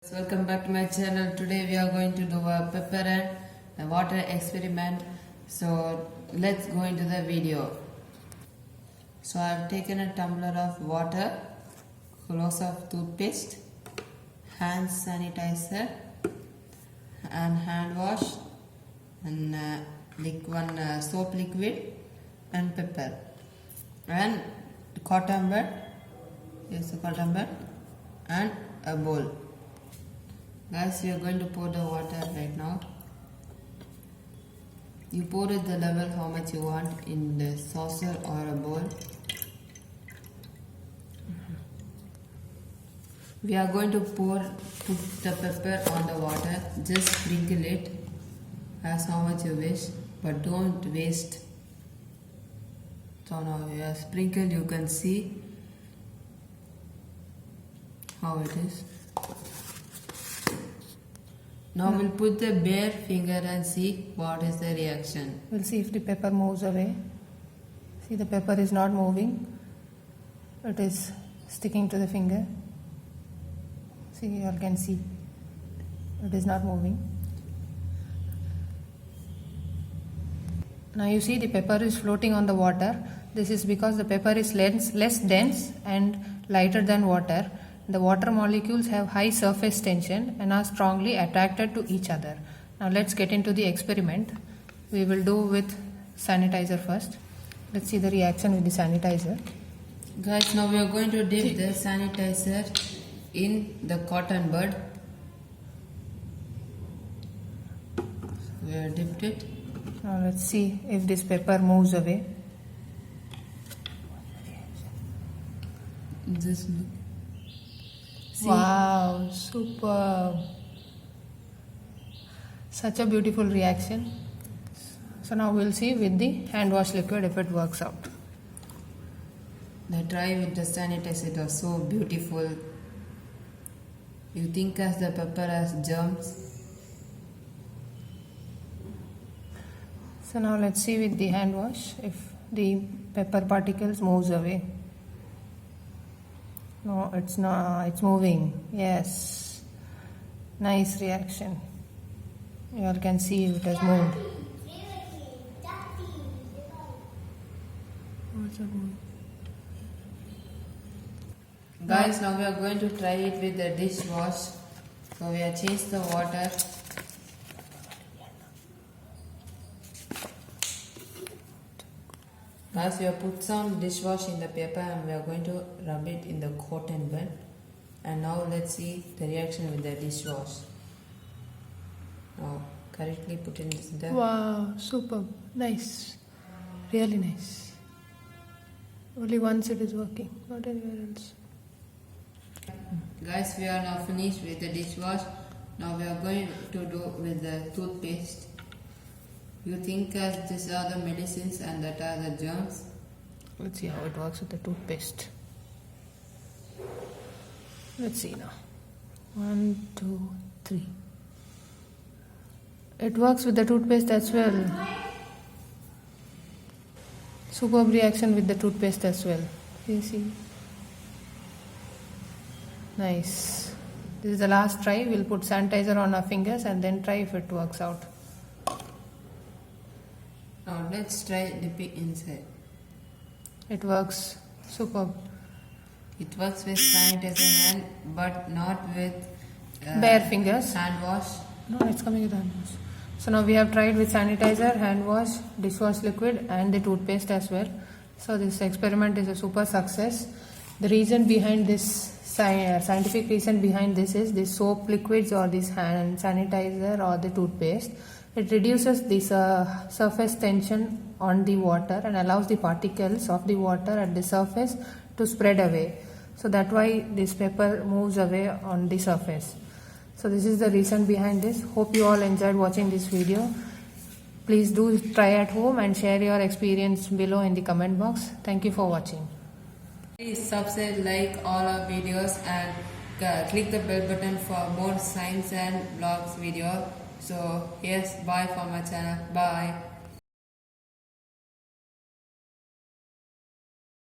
Welcome back to my channel. Today we are going to do a pepper and water experiment. So let's go into the video. So I have taken a tumbler of water, close of toothpaste, hand sanitizer and hand wash and one soap liquid and pepper and cotton bud. Yes, a cotton bud and a bowl. Guys, we are going to pour the water right now. You pour it the level how much you want in the saucer or a bowl. We are going to put the pepper on the water. Just sprinkle it as how much you wish, but don't waste. So now you have sprinkled, you can see how it is. Now we'll put the bare finger and see what is the reaction. We'll see if the pepper moves away. See, the pepper is not moving. It is sticking to the finger. See, you all can see. It is not moving. Now you see the pepper is floating on the water. This is because the pepper is less dense and lighter than water. The water molecules have high surface tension and are strongly attracted to each other. Now let's get into the experiment. We will do with sanitizer first. Let's see the reaction with the sanitizer. Guys, now we are going to dip the sanitizer in the cotton bud. We have dipped it. Now let's see if this pepper moves away. Just look. See? Wow, superb. Such a beautiful reaction. So now we'll see with the hand wash liquid if it works out. The try with the sanitizer, it was so beautiful. You think as the pepper has germs. So now let's see with the hand wash if the pepper particles moves away. No, it's not. It's moving. Yes. Nice reaction. You all can see it has moved. What's that moving? Guys, now we are going to try it with the dishwash. So we have changed the water. Guys, we have put some dishwash in the paper and we are going to rub it in the cotton bud. And now let's see the reaction with the dishwash. Now correctly put in this there. Wow, superb. Nice. Really nice. Only once it is working, not anywhere else. Guys, we are now finished with the dishwash. Now we are going to do with the toothpaste. You think as these are the medicines and that are the germs. Let's see how it works with the toothpaste. Let's see now. 1, 2, 3. It works with the toothpaste as well. Superb reaction with the toothpaste as well. You see? Nice. This is the last try. We'll put sanitizer on our fingers and then try if it works out. Now let's try dipping inside. It works. Superb. It works with sanitizer hand but not with Bare fingers. hand wash. No, it's coming with hand wash. So now we have tried with sanitizer, hand wash, dishwash liquid and the toothpaste as well. So this experiment is a super success. The reason behind this, scientific reason behind this is the soap liquids or this hand sanitizer or the toothpaste. It reduces this surface tension on the water and allows the particles of the water at the surface to spread away. So that's why this pepper moves away on the surface. So this is the reason behind this. Hope you all enjoyed watching this video. Please do try at home and share your experience below in the comment box. Thank you for watching. Please subscribe, like all our videos and click the bell button for more science and vlogs video. So yes, bye for my channel. Bye.